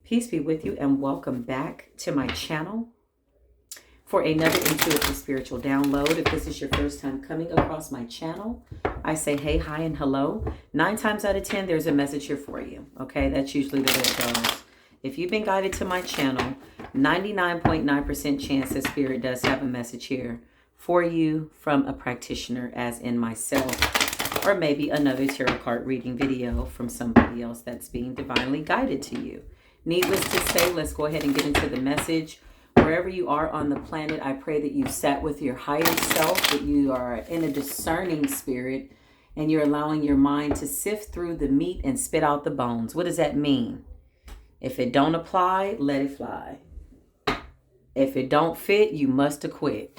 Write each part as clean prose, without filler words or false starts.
Peace be with you and welcome back to my channel for another intuitive spiritual download. If this is your first time coming across my channel, I say hey, hi, and hello. 9 times out of 10, there's a message here for you. Okay, that's usually the way it goes. If you've been guided to my channel, 99.9% chance that Spirit does have a message here for you from a practitioner, as in myself, or maybe another tarot card reading video from somebody else that's being divinely guided to you. Needless to say, let's go ahead and get into the message. Wherever you are on the planet, I pray that you sat with your higher self, that you are in a discerning spirit, and you're allowing your mind to sift through the meat and spit out the bones. What does that mean? If it don't apply, let it fly. If it don't fit, you must acquit.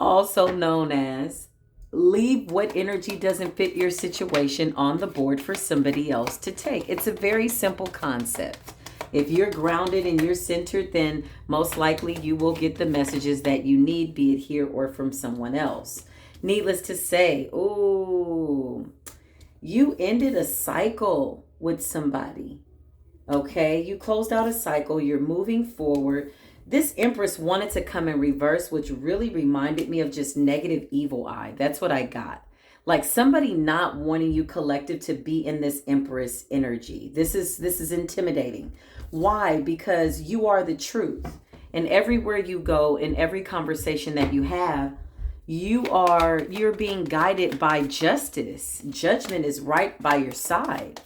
Also known as leave what energy doesn't fit your situation on the board for somebody else to take. It's a very simple concept. If you're grounded and you're centered, then most likely you will get the messages that you need, be it here or from someone else. Needless to say, ooh, you ended a cycle with somebody. Okay, you closed out a cycle. You're moving forward. This Empress wanted to come in reverse, which really reminded me of just negative evil eye. That's what I got. Like somebody not wanting you collective to be in this Empress energy. This is intimidating. Why? Because you are the truth. And everywhere you go, in every conversation that you have, you're being guided by justice. Judgment is right by your side.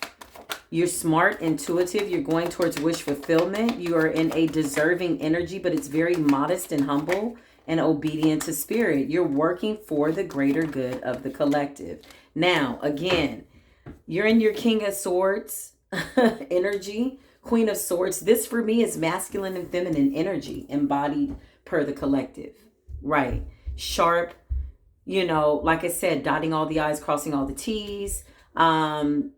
You're smart, intuitive. You're going towards wish fulfillment. You are in a deserving energy, but it's very modest and humble and obedient to spirit. You're working for the greater good of the collective. Now, again, you're in your King of Swords energy, Queen of Swords. This for me is masculine and feminine energy embodied per the collective. Right. Sharp, like I said, dotting all the I's, crossing all the T's.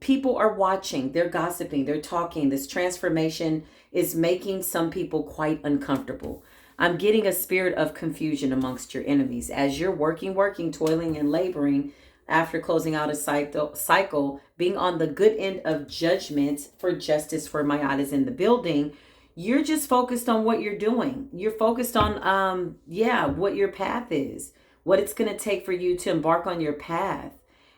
People are watching, they're gossiping, they're talking. This transformation is making some people quite uncomfortable. I'm getting a spirit of confusion amongst your enemies as you're working, toiling and laboring after closing out a cycle, being on the good end of judgment for justice for my eyes in the building. You're just focused on what you're doing. You're focused on, what your path is, what it's going to take for you to embark on your path.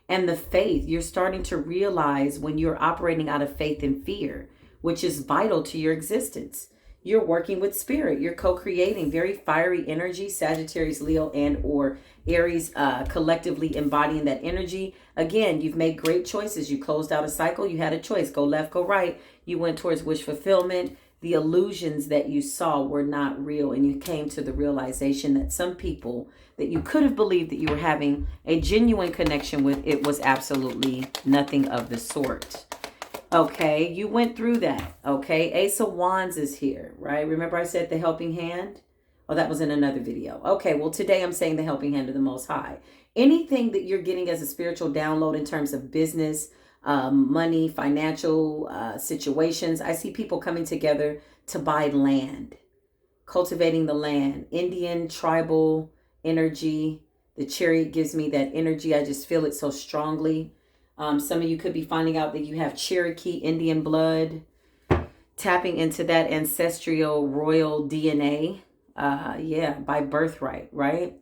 And the faith, you're starting to realize when you're operating out of faith and fear, which is vital to your existence. You're working with spirit. You're co-creating very fiery energy, Sagittarius, Leo, and or Aries, collectively embodying that energy. Again, you've made great choices. You closed out a cycle. You had a choice. Go left, go right. You went towards wish fulfillment. The illusions that you saw were not real. And you came to the realization that some people that you could have believed that you were having a genuine connection with, it was absolutely nothing of the sort. Okay, you went through that. Okay, Ace of Wands is here, right? Remember I said the helping hand? Oh, that was in another video. Okay, well, today I'm saying the helping hand of the Most High. Anything that you're getting as a spiritual download in terms of business, money, financial situations. I see people coming together to buy land, cultivating the land, Indian tribal energy. The Chariot gives me that energy. I just feel it so strongly. Some of you could be finding out that you have Cherokee Indian blood, tapping into that ancestral royal DNA. By birthright, right?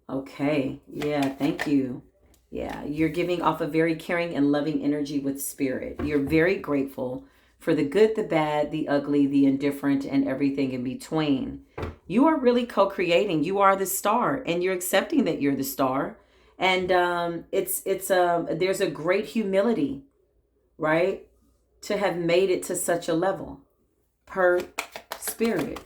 Okay. Yeah, thank you. Yeah, you're giving off a very caring and loving energy with spirit. You're very grateful for the good, the bad, the ugly, the indifferent, and everything in between. You are really co-creating. You are the star, and you're accepting that you're the star. And there's a great humility, right, to have made it to such a level per spirit.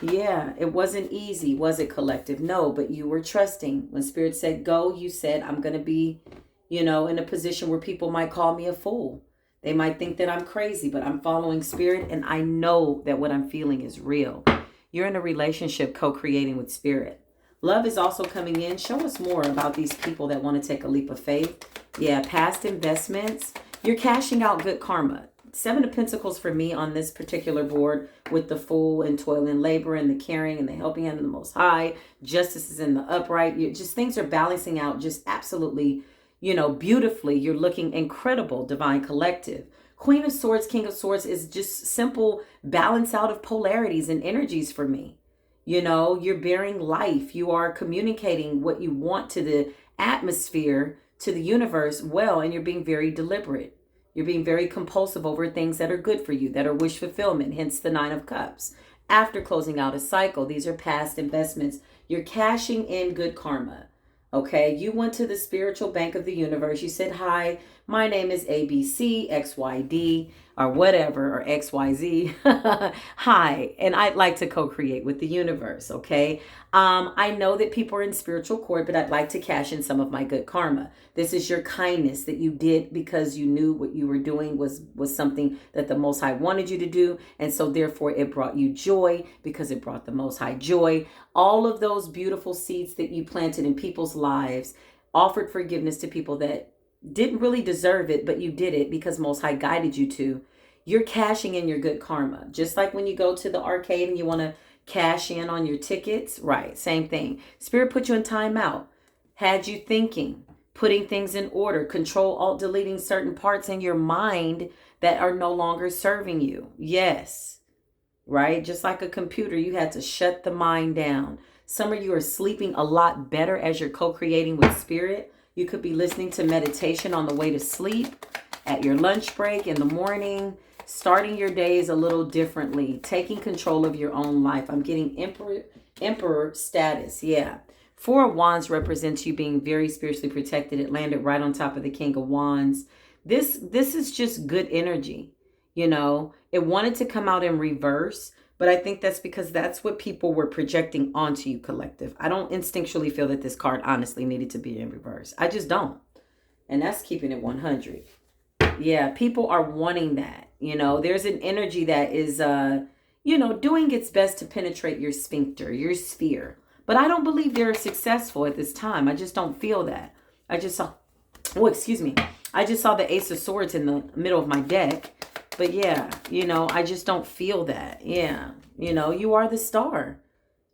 Yeah, it wasn't easy, was it, collective? No, but you were trusting. When spirit said go, you said, I'm going to be, in a position where people might call me a fool. They might think that I'm crazy, but I'm following spirit, and I know that what I'm feeling is real. You're in a relationship co-creating with spirit. Love is also coming in. Show us more about these people that want to take a leap of faith. Yeah, past investments. You're cashing out good karma. 7 of Pentacles for me on this particular board with the Fool and toil and labor and the caring and the helping hand of the Most High. Justice is in the upright. Things are balancing out just absolutely, beautifully. You're looking incredible, divine collective. Queen of Swords, King of Swords is just simple balance out of polarities and energies for me. You're bearing life. You are communicating what you want to the atmosphere, to the universe well, and you're being very deliberate. You're being very compulsive over things that are good for you, that are wish fulfillment, hence the Nine of Cups. After closing out a cycle, these are past investments. You're cashing in good karma. Okay, you went to the spiritual bank of the universe. You said, hi, my name is ABC, XYD, or whatever, or XYZ. Hi, and I'd like to co-create with the universe, okay? I know that people are in spiritual court, but I'd like to cash in some of my good karma. This is your kindness that you did because you knew what you were doing was something that the Most High wanted you to do. And so therefore it brought you joy because it brought the Most High joy. All of those beautiful seeds that you planted in people's lives, offered forgiveness to people that didn't really deserve it, but you did it because Most High guided you to. You're cashing in your good karma. Just like when you go to the arcade and you want to cash in on your tickets, right? Same thing. Spirit put you in timeout, had you thinking, putting things in order, control, alt, deleting certain parts in your mind that are no longer serving you. Yes, right? Just like a computer, you had to shut the mind down. Some of you are sleeping a lot better as you're co-creating with Spirit. You could be listening to meditation on the way to sleep, at your lunch break, in the morning, starting your days a little differently, taking control of your own life. I'm getting emperor status. Yeah. Four of Wands represents you being very spiritually protected. It landed right on top of the King of Wands. This is just good energy. It wanted to come out in reverse, but I think that's because that's what people were projecting onto you, collective. I don't instinctually feel that this card honestly needed to be in reverse. I just don't. And that's keeping it 100. Yeah, people are wanting that. There's an energy that is, doing its best to penetrate your sphincter, your sphere. But I don't believe they're successful at this time. I just don't feel that. I just saw the Ace of Swords in the middle of my deck. But yeah, I just don't feel that. Yeah, you are the star.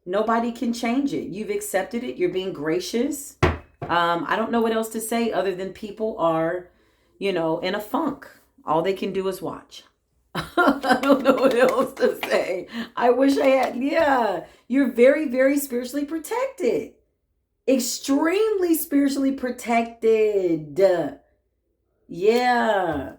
Nobody can change it. You've accepted it. You're being gracious. I don't know what else to say other than people are, in a funk. All they can do is watch. I don't know what else to say. I wish I had. Yeah, you're very, very spiritually protected. Extremely spiritually protected. Yeah.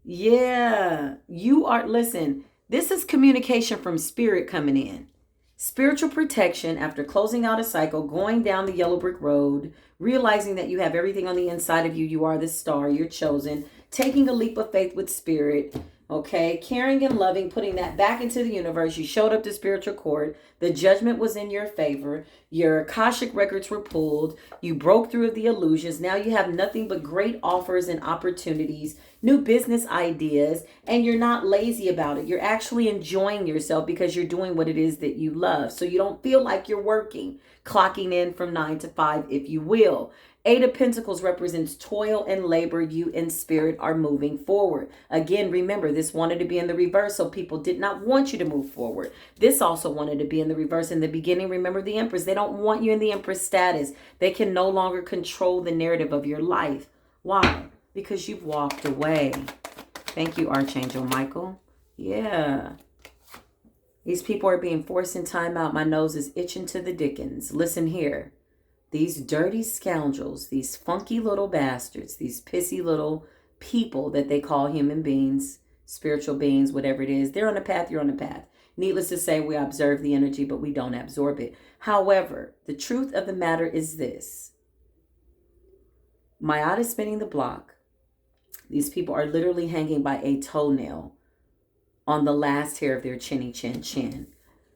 Yeah. You are, listen, this is communication from Spirit coming in. Spiritual protection after closing out a cycle, going down the yellow brick road, realizing that you have everything on the inside of you. You are the star. You're chosen. Taking a leap of faith with Spirit. Okay, caring and loving, putting that back into the universe. You showed up to spiritual court. The judgment was in your favor. Your Akashic records were pulled. You broke through the illusions. Now you have nothing but great offers and opportunities, new business ideas, and you're not lazy about it. You're actually enjoying yourself because you're doing what it is that you love. So you don't feel like you're working, clocking in from 9 to 5, if you will. Eight of Pentacles represents toil and labor. You in Spirit are moving forward. Again, remember, this wanted to be in the reverse, so people did not want you to move forward. This also wanted to be in the reverse in the beginning. Remember the Empress. They don't want you in the Empress status. They can no longer control the narrative of your life. Why? Because you've walked away. Thank you, Archangel Michael. Yeah. These people are being forced in time out. My nose is itching to the dickens. Listen here. These dirty scoundrels, these funky little bastards, these pissy little people that they call human beings, spiritual beings, whatever it is, they're on a path, you're on a path. Needless to say, we observe the energy, but we don't absorb it. However, the truth of the matter is this. Mayada spinning the block. These people are literally hanging by a toenail on the last hair of their chinny chin chin.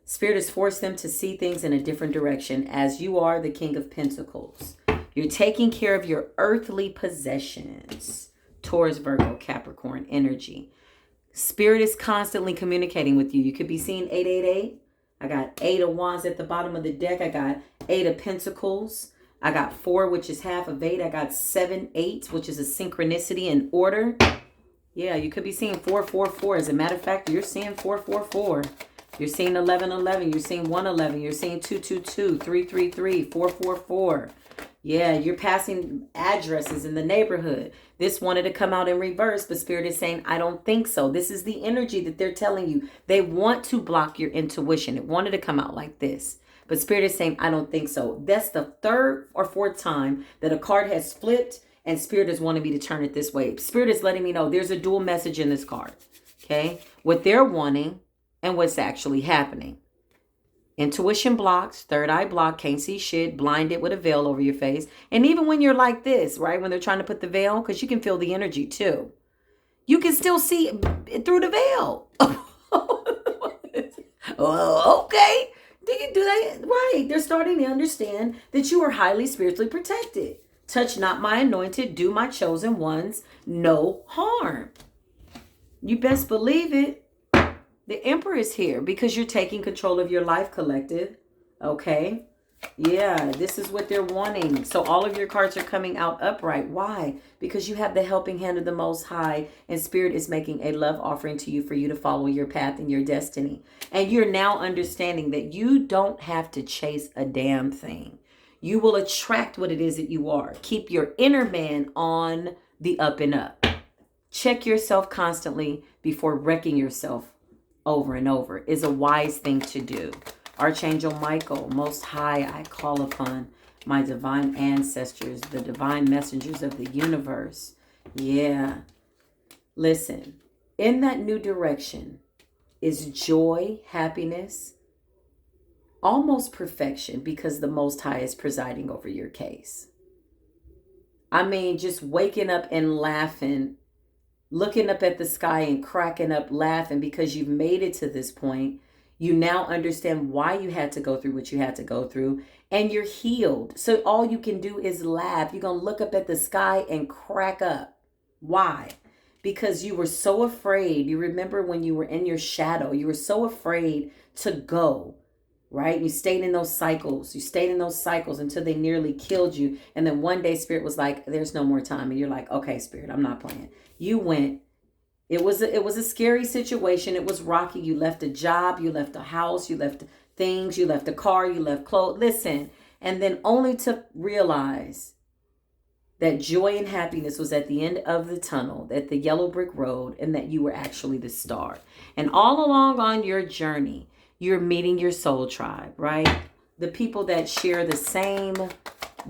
Spirit has forced them to see things in a different direction as you are the King of Pentacles. You're taking care of your earthly possessions. Taurus, Virgo, Capricorn energy. Spirit is constantly communicating with you. You could be seeing 888. I got 8 of Wands at the bottom of the deck. I got 8 of Pentacles. I got 4, which is half of 8. I got 7, 8, which is a synchronicity in order. Yeah, you could be seeing 444. As a matter of fact, you're seeing 444. You're seeing 1111. You're seeing 111. You're seeing 222, 333, 444. Yeah, you're passing addresses in the neighborhood. This wanted to come out in reverse, but Spirit is saying, I don't think so. This is the energy that they're telling you. They want to block your intuition. It wanted to come out like this. But Spirit is saying, I don't think so. That's the third or fourth time that a card has flipped and Spirit is wanting me to turn it this way. Spirit is letting me know there's a dual message in this card. Okay? What they're wanting and what's actually happening. Intuition blocks, third eye block, can't see shit, blinded with a veil over your face. And even when you're like this, right, when they're trying to put the veil, because you can feel the energy too. You can still see it through the veil. Oh, okay. Do they? Right. They're starting to understand that you are highly spiritually protected. Touch not my anointed, do my chosen ones no harm. You best believe it. The Emperor is here because you're taking control of your life, collective. Okay? Yeah, this is what they're wanting. So all of your cards are coming out upright. Why? Because you have the helping hand of the Most High, and Spirit is making a love offering to you for you to follow your path and your destiny. And you're now understanding that you don't have to chase a damn thing. You will attract what it is that you are. Keep your inner man on the up and up. Check yourself constantly before wrecking yourself over and over is a wise thing to do. Archangel Michael, Most High, I call upon my divine ancestors, the divine messengers of the universe. Yeah. Listen, in that new direction is joy, happiness, almost perfection, because the Most High is presiding over your case. I mean, just waking up and laughing, looking up at the sky and cracking up laughing because you've made it to this point. You now understand why you had to go through what you had to go through, and you're healed. So all you can do is laugh. You're going to look up at the sky and crack up. Why? Because you were so afraid. You remember when you were in your shadow, you were so afraid to go, right? You stayed in those cycles. You stayed in those cycles until they nearly killed you. And then one day Spirit was like, there's no more time. And you're like, okay, Spirit, I'm not playing. You went. It was a scary situation. It was rocky. You left a job. You left a house. You left things. You left a car. You left clothes. Listen. And then only to realize that joy and happiness was at the end of the tunnel, at the yellow brick road, and that you were actually the star. And all along on your journey, you're meeting your soul tribe, right? The people that share the same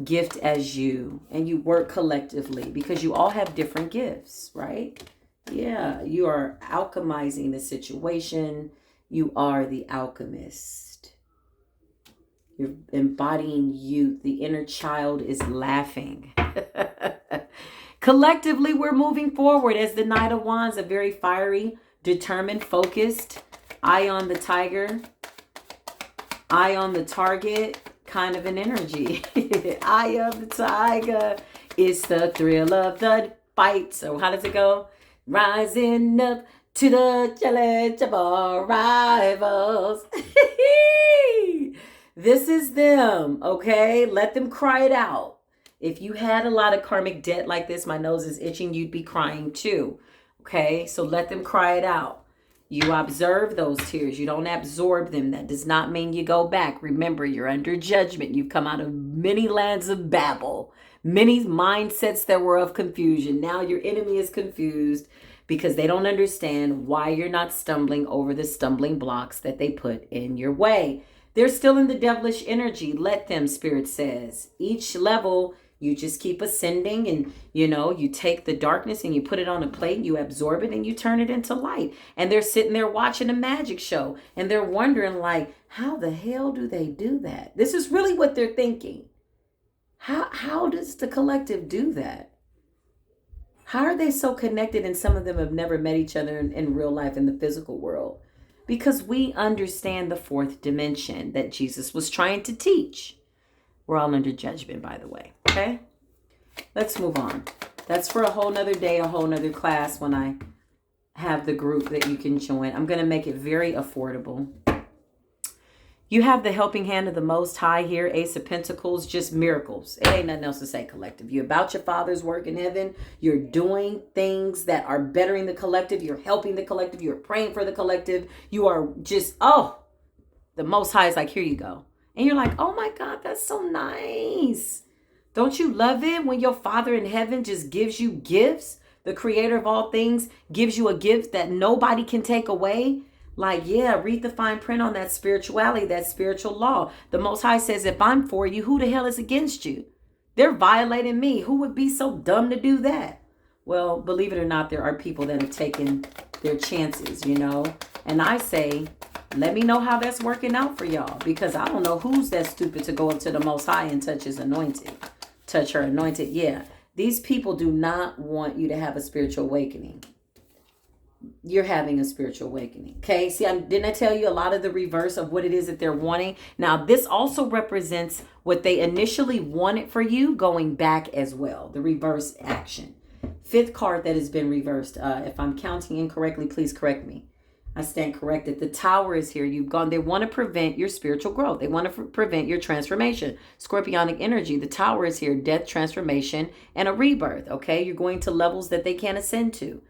gift as you, and you work collectively because you all have different gifts, right? Yeah, you are alchemizing the situation. You are the alchemist. You're embodying youth. The inner child is laughing. Collectively, we're moving forward as the Knight of Wands, a very fiery, determined, focused, eye on the tiger, eye on the target kind of an energy. Eye of the tiger. It's the thrill of the fight. So how does it go? Rising up to the challenge of our rivals. This is them, okay? Let them cry it out. If you had a lot of karmic debt like this, my nose is itching, you'd be crying too, okay? So let them cry it out. You observe those tears. You don't absorb them. That does not mean you go back. Remember, you're under judgment. You've come out of many lands of Babel, many mindsets that were of confusion. Now your enemy is confused because they don't understand why you're not stumbling over the stumbling blocks that they put in your way. They're still in the devilish energy. Let them, Spirit says. Each level, you just keep ascending, and you take the darkness and you put it on a plate, you absorb it and you turn it into light. And they're sitting there watching a magic show and they're wondering, like, how the hell do they do that? This is really what they're thinking. How does the collective do that? How are they so connected, and some of them have never met each other in real life in the physical world? Because we understand the fourth dimension that Jesus was trying to teach. We're all under judgment, by the way. Okay? Let's move on. That's for a whole nother day, a whole nother class when I have the group that you can join. I'm going to make it very affordable. You have the helping hand of the Most High here, Ace of Pentacles, just miracles. It ain't nothing else to say, collective. You're about your Father's work in heaven. You're doing things that are bettering the collective. You're helping the collective. You're praying for the collective. You are just, the Most High is like, here you go. And you're like, oh my God, that's so nice. Don't you love it when your Father in heaven just gives you gifts? The creator of all things gives you a gift that nobody can take away. Like, yeah, read the fine print on that spirituality, that spiritual law. The Most High says, if I'm for you, who the hell is against you? They're violating me. Who would be so dumb to do that? Well, believe it or not, there are people that have taken their chances, you know. And I say, let me know how that's working out for y'all. Because I don't know who's that stupid to go up to the Most High and touch his anointed. Touch her anointed. Yeah. These people do not want you to have a spiritual awakening. You're having a spiritual awakening. Okay. See, didn't I tell you a lot of the reverse of what it is that they're wanting? Now, this also represents what they initially wanted for you going back as well. The reverse action. Fifth card that has been reversed. If I'm counting incorrectly, please correct me. I stand corrected. The Tower is here. You've gone. They want to prevent your spiritual growth. They want to prevent your transformation. Scorpionic energy. The Tower is here. Death, transformation, and a rebirth. Okay. You're going to levels that they can't ascend to.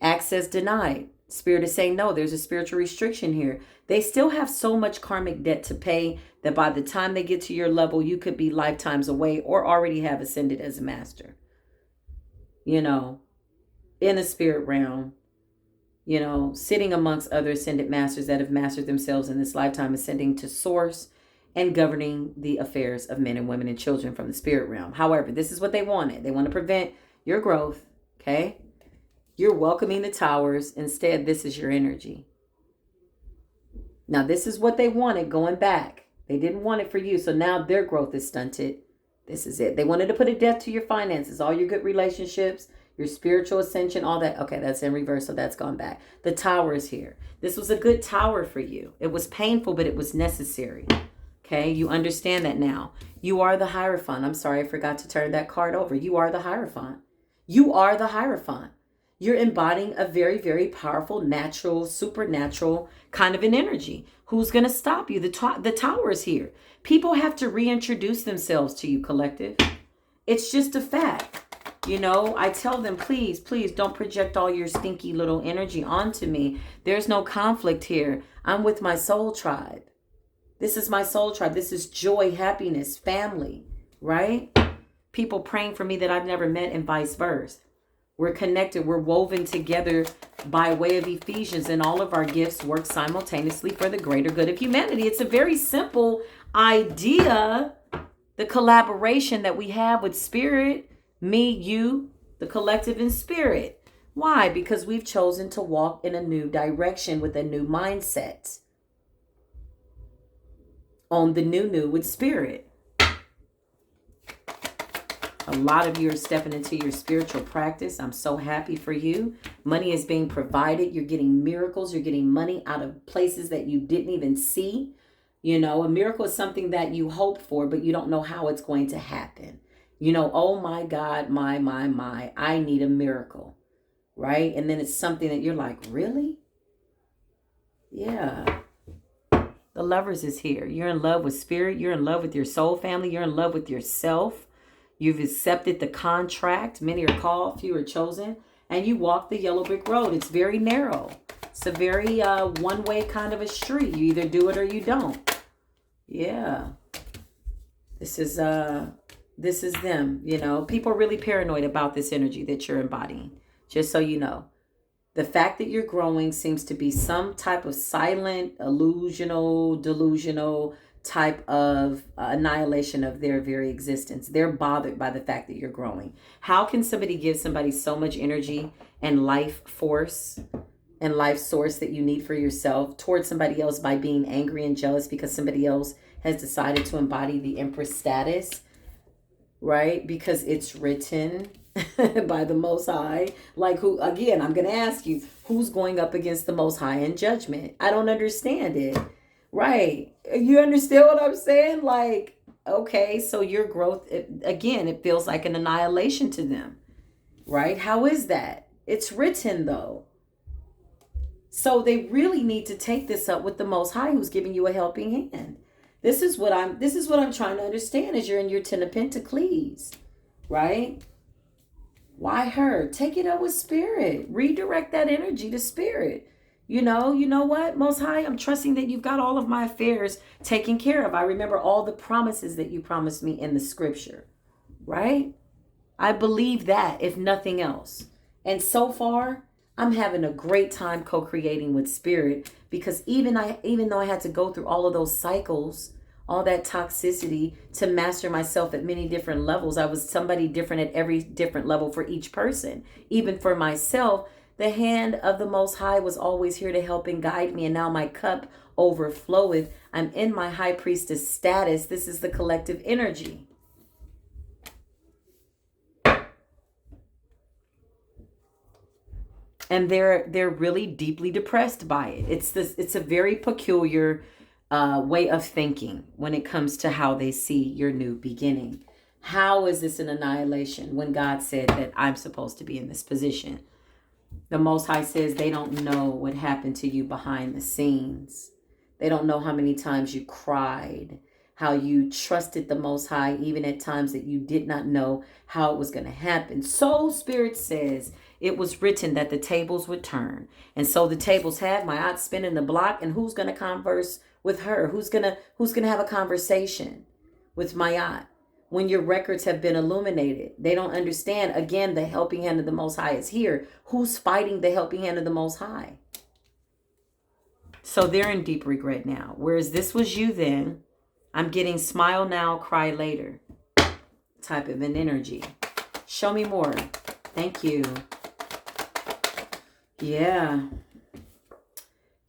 Access denied. Spirit is saying, no, there's a spiritual restriction here. They still have so much karmic debt to pay that by the time they get to your level, you could be lifetimes away or already have ascended as a master. You know, in the spirit realm, you know, sitting amongst other ascended masters that have mastered themselves in this lifetime, ascending to source and governing the affairs of men and women and children from the spirit realm. However, this is what they wanted. They want to prevent your growth. Okay. You're welcoming the towers. Instead, this is your energy. Now, this is what they wanted going back. They didn't want it for you. So now their growth is stunted. This is it. They wanted to put a death to your finances, all your good relationships, your spiritual ascension, all that. Okay, that's in reverse. So that's gone back. The Tower is here. This was a good tower for you. It was painful, but it was necessary. Okay, you understand that now. You are the Hierophant. I'm sorry, I forgot to turn that card over. You are the Hierophant. You are the Hierophant. You're embodying a very, very powerful, natural, supernatural kind of an energy. Who's going to stop you? The Tower is here. People have to reintroduce themselves to you, collective. It's just a fact. You know, I tell them, please, please don't project all your stinky little energy onto me. There's no conflict here. I'm with my soul tribe. This is my soul tribe. This is joy, happiness, family, right? People praying for me that I've never met and vice versa. We're connected. We're woven together by way of Ephesians, and all of our gifts work simultaneously for the greater good of humanity. It's a very simple idea, the collaboration that we have with spirit, me, you, the collective in spirit. Why? Because we've chosen to walk in a new direction with a new mindset. On the new with spirit. A lot of you are stepping into your spiritual practice. I'm so happy for you. Money is being provided. You're getting miracles. You're getting money out of places that you didn't even see. You know, a miracle is something that you hope for, but you don't know how it's going to happen. You know, oh my God, my, I need a miracle, right? And then it's something that you're like, really? Yeah. The Lovers is here. You're in love with spirit. You're in love with your soul family. You're in love with yourself. You've accepted the contract. Many are called, few are chosen. And you walk the yellow brick road. It's very narrow. It's a very one-way kind of a street. You either do it or you don't. Yeah. This is them, you know. People are really paranoid about this energy that you're embodying. Just so you know. The fact that you're growing seems to be some type of silent, illusional, delusional type of annihilation of their very existence. They're bothered by the fact that you're growing. How can somebody give somebody so much energy and life force and life source that you need for yourself towards somebody else by being angry and jealous because somebody else has decided to embody the Empress status, right? Because it's written by the Most High. Like who, again, I'm going to ask you, who's going up against the Most High in judgment? I don't understand it. Right. You understand what I'm saying? Like, okay, so your growth, it feels like an annihilation to them, right? How is that? It's written though. So they really need to take this up with the Most High, who's giving you a helping hand. This is what I'm trying to understand as you're in your Ten of Pentacles, right? Why her? Take it up with spirit. Redirect that energy to spirit. You know what, Most High, I'm trusting that you've got all of my affairs taken care of. I remember all the promises that you promised me in the scripture. right? I believe that, if nothing else. And so far, I'm having a great time co-creating with spirit, because even though I had to go through all of those cycles, all that toxicity to master myself at many different levels, I was somebody different at every different level for each person. Even for myself, the hand of the Most High was always here to help and guide me, and now my cup overfloweth. I'm in my high priestess status. This is the collective energy. And they're really deeply depressed by it. It's a very peculiar way of thinking when it comes to how they see your new beginning. How is this an annihilation when God said that I'm supposed to be in this position? The Most High says they don't know what happened to you behind the scenes. They don't know how many times you cried, how you trusted the Most High, even at times that you did not know how it was going to happen. So Spirit says it was written that the tables would turn. And so the tables have my aunt spinning the block. And who's going to converse with her? Who's going to have a conversation with my aunt? When your records have been illuminated, they don't understand. Again, the helping hand of the Most High is here. Who's fighting the helping hand of the Most High? So they're in deep regret now. Whereas this was you then, I'm getting smile now, cry later type of an energy. Show me more. Thank you. Yeah.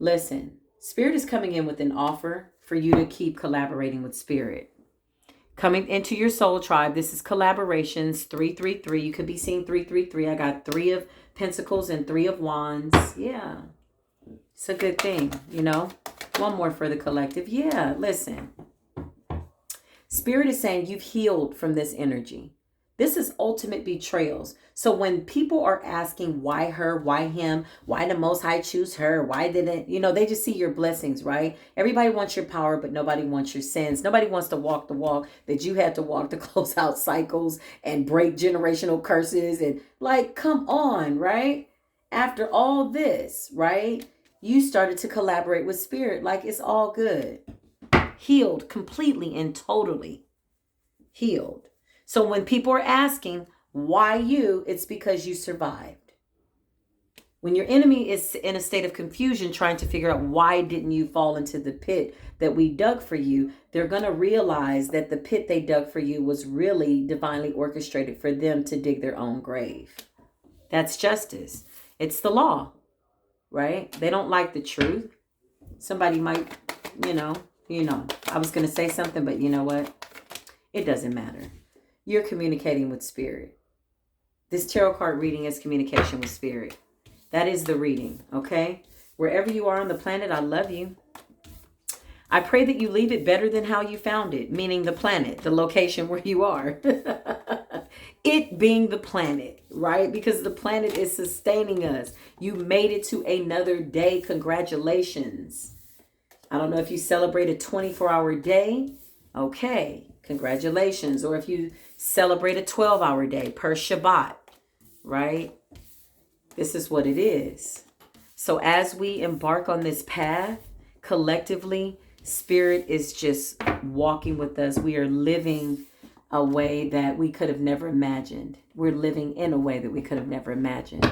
Listen, Spirit is coming in with an offer for you to keep collaborating with Spirit. Coming into your soul tribe. This is collaborations 333. You could be seeing 333. I got 3 of Pentacles and 3 of Wands. Yeah. It's a good thing, you know. One more for the collective. Yeah, listen. Spirit is saying you've healed from this energy. This is ultimate betrayals. So when people are asking why her, why him, why the Most High choose her, why didn't, they just see your blessings, right? Everybody wants your power, but nobody wants your sins. Nobody wants to walk the walk that you had to walk to close out cycles and break generational curses. And like, come on, right? After all this, right? You started to collaborate with Spirit. Like, it's all good. Healed completely and totally. Healed. So when people are asking, why you? It's because you survived. When your enemy is in a state of confusion, trying to figure out why didn't you fall into the pit that we dug for you, they're going to realize that the pit they dug for you was really divinely orchestrated for them to dig their own grave. That's justice. It's the law, right? They don't like the truth. Somebody might, I was going to say something, but you know what? It doesn't matter. You're communicating with Spirit. This tarot card reading is communication with Spirit. That is the reading, okay? Wherever you are on the planet, I love you. I pray that you leave it better than how you found it, meaning the planet, the location where you are. It being the planet, right? Because the planet is sustaining us. You made it to another day. Congratulations. I don't know if you celebrate a 24-hour day. Okay, congratulations. Or if you celebrate a 12-hour day per Shabbat, right? This is what it is. So as we embark on this path, collectively, Spirit is just walking with us. We are living a way that we could have never imagined. We're living in a way that we could have never imagined,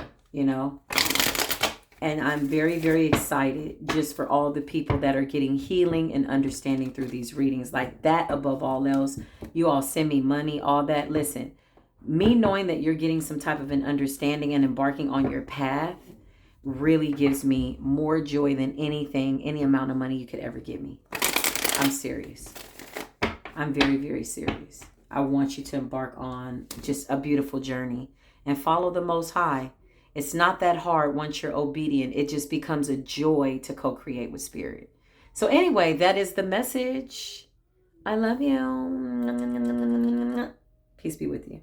And I'm very, very excited just for all the people that are getting healing and understanding through these readings. Like that above all else. You all send me money, all that. Listen, me knowing that you're getting some type of an understanding and embarking on your path really gives me more joy than any amount of money you could ever give me. I'm serious. I'm very, very serious. I want you to embark on just a beautiful journey and follow the Most High. It's not that hard once you're obedient. It just becomes a joy to co-create with Spirit. So anyway, that is the message. I love you. Peace be with you.